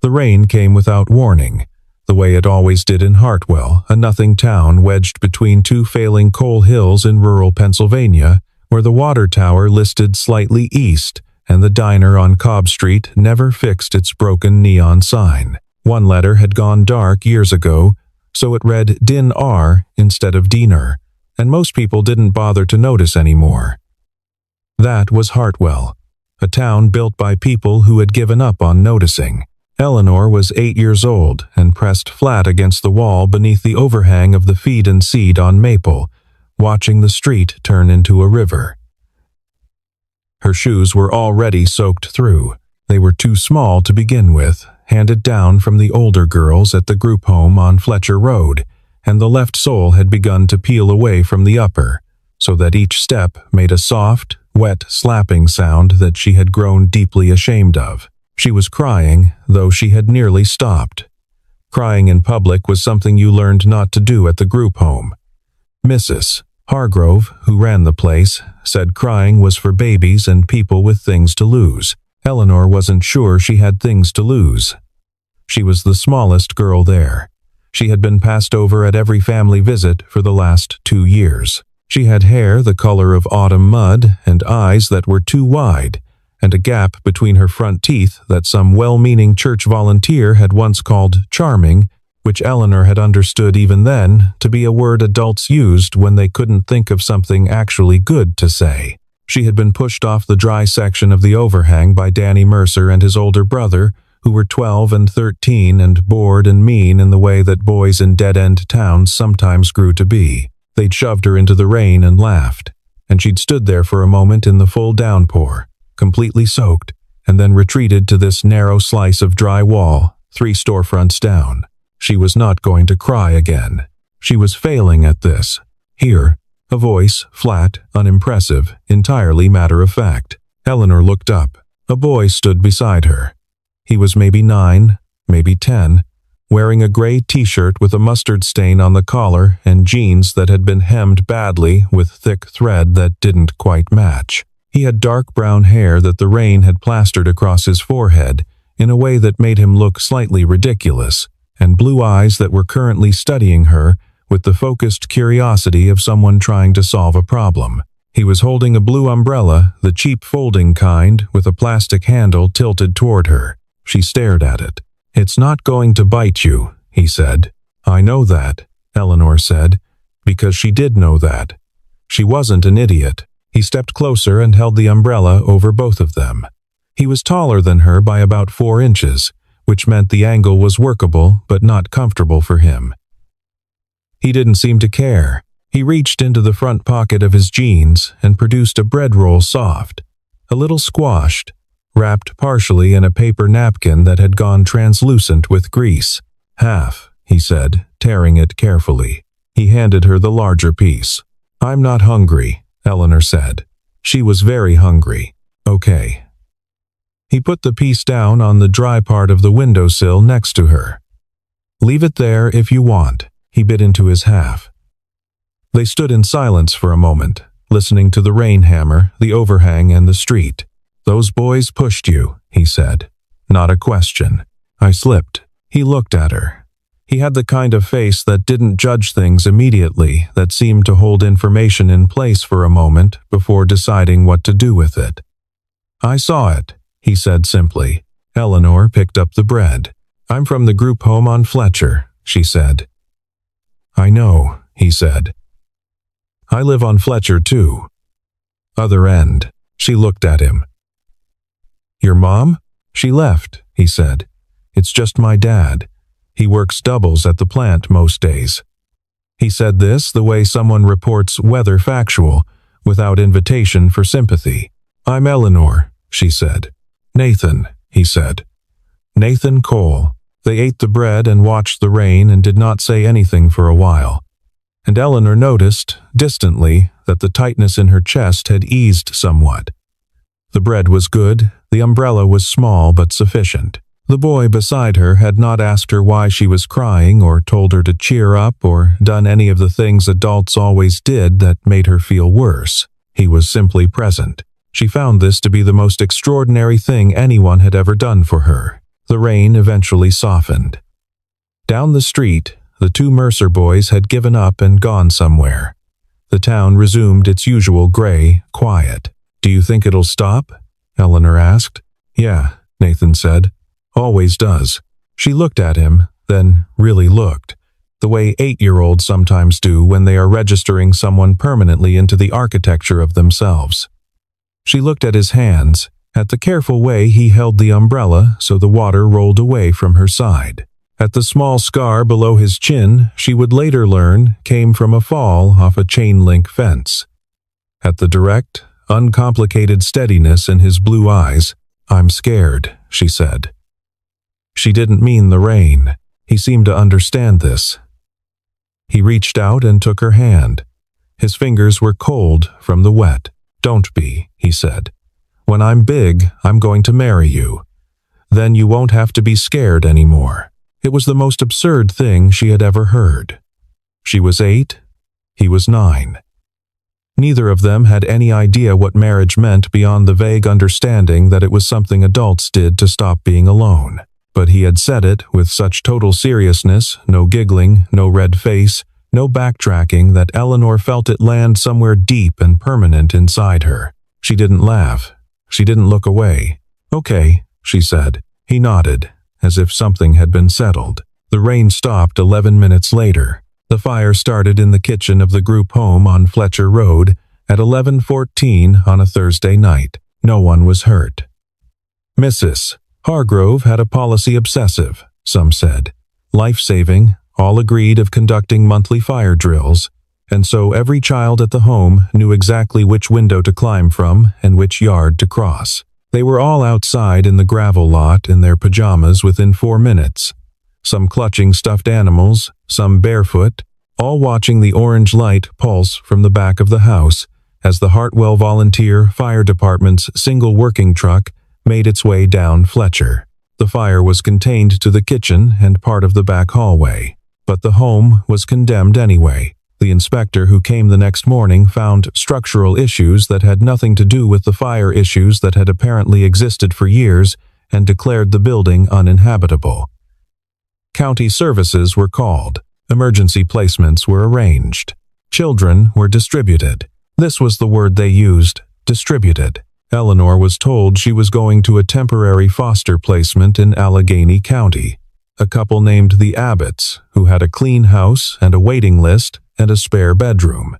The rain came without warning, the way it always did in Hartwell, a nothing town wedged between two failing coal hills in rural Pennsylvania, where the water tower listed slightly east and the diner on Cobb Street never fixed its broken neon sign. One letter had gone dark years ago, so it read Din R instead of Diener, and most people didn't bother to notice anymore. That was Hartwell, a town built by people who had given up on noticing. Eleanor was 8 years old and pressed flat against the wall beneath the overhang of the Feed and Seed on Maple, watching the street turn into a river. Her shoes were already soaked through. They were too small to begin with, handed down from the older girls at the group home on Fletcher Road, and the left sole had begun to peel away from the upper, so that each step made a soft, wet slapping sound that she had grown deeply ashamed of. She was crying, though she had nearly stopped. Crying in public was something you learned not to do at the group home. Mrs. Hargrove, who ran the place, said crying was for babies and people with things to lose. Eleanor wasn't sure she had things to lose. She was the smallest girl there. She had been passed over at every family visit for the last 2 years. She had hair the color of autumn mud and eyes that were too wide, and a gap between her front teeth that some well-meaning church volunteer had once called charming, which Eleanor had understood even then to be a word adults used when they couldn't think of something actually good to say. She had been pushed off the dry section of the overhang by Danny Mercer and his older brother, who were 12 and 13 and bored and mean in the way that boys in dead-end towns sometimes grew to be. They'd shoved her into the rain and laughed, and she'd stood there for a moment in the full downpour, completely soaked, and then retreated to this narrow slice of dry wall, 3 storefronts down. She was not going to cry again. She was failing at this. Here, a voice, flat, unimpressive, entirely matter-of-fact. Eleanor looked up. A boy stood beside her. He was maybe 9, maybe 10, wearing a gray t-shirt with a mustard stain on the collar and jeans that had been hemmed badly with thick thread that didn't quite match. He had dark brown hair that the rain had plastered across his forehead in a way that made him look slightly ridiculous, and blue eyes that were currently studying her with the focused curiosity of someone trying to solve a problem. He was holding a blue umbrella, the cheap folding kind, with a plastic handle tilted toward her. She stared at it. "It's not going to bite you," he said. "I know that," Eleanor said, because she did know that. She wasn't an idiot. He stepped closer and held the umbrella over both of them. He was taller than her by about 4 inches, which meant the angle was workable but not comfortable for him. He didn't seem to care. He reached into the front pocket of his jeans and produced a bread roll soft, a little squashed, wrapped partially in a paper napkin that had gone translucent with grease. "Half," he said, tearing it carefully. He handed her the larger piece. "I'm not hungry," Eleanor said. She was very hungry. "Okay." He put the piece down on the dry part of the windowsill next to her. "Leave it there if you want." He bit into his half. They stood in silence for a moment, listening to the rain hammer, the overhang, and the street. "Those boys pushed you," he said. "Not a question." "I slipped." He looked at her. He had the kind of face that didn't judge things immediately, that seemed to hold information in place for a moment before deciding what to do with it. "I saw it," he said simply. Eleanor picked up the bread. "I'm from the group home on Fletcher," she said. "I know," he said. "I live on Fletcher too." Other end. She looked at him. "Your mom?" "She left," he said. "It's just my dad. He works doubles at the plant most days." He said this the way someone reports weather factual, without invitation for sympathy. "I'm Eleanor," she said. "Nathan," he said. "Nathan Cole." They ate the bread and watched the rain and did not say anything for a while. And Eleanor noticed, distantly, that the tightness in her chest had eased somewhat. The bread was good, the umbrella was small but sufficient. The boy beside her had not asked her why she was crying or told her to cheer up or done any of the things adults always did that made her feel worse. He was simply present. She found this to be the most extraordinary thing anyone had ever done for her. The rain eventually softened. Down the street, the two Mercer boys had given up and gone somewhere. The town resumed its usual gray quiet. "Do you think it'll stop?" Eleanor asked. "Yeah," Nathan said. "Always does." She looked at him, then really looked, the way 8-year-olds sometimes do when they are registering someone permanently into the architecture of themselves. She looked at his hands, at the careful way he held the umbrella so the water rolled away from her side, at the small scar below his chin she would later learn came from a fall off a chain-link fence, at the direct, uncomplicated steadiness in his blue eyes. "I'm scared," she said. She didn't mean the rain. He seemed to understand this. He reached out and took her hand. His fingers were cold from the wet. "Don't be," he said. "When I'm big, I'm going to marry you. Then you won't have to be scared anymore." It was the most absurd thing she had ever heard. She was 8. He was 9. Neither of them had any idea what marriage meant beyond the vague understanding that it was something adults did to stop being alone. But he had said it with such total seriousness, no giggling, no red face, no backtracking, that Eleanor felt it land somewhere deep and permanent inside her. She didn't laugh. She didn't look away. "Okay," she said. He nodded, as if something had been settled. The rain stopped 11 minutes later. The fire started in the kitchen of the group home on Fletcher Road at 11:14 on a Thursday night. No one was hurt. Mrs. Hargrove had a policy obsessive, some said. Life-saving, all agreed of conducting monthly fire drills, and so every child at the home knew exactly which window to climb from and which yard to cross. They were all outside in the gravel lot in their pajamas within 4 minutes, some clutching stuffed animals, some barefoot, all watching the orange light pulse from the back of the house as the Hartwell Volunteer Fire Department's single working truck made its way down Fletcher. The fire was contained to the kitchen and part of the back hallway, but the home was condemned anyway. The inspector who came the next morning found structural issues that had nothing to do with the fire issues that had apparently existed for years and declared the building uninhabitable. County services were called. Emergency placements were arranged. Children were distributed. This was the word they used, distributed. Eleanor was told she was going to a temporary foster placement in Allegheny County. A couple named the Abbotts, who had a clean house and a waiting list and a spare bedroom.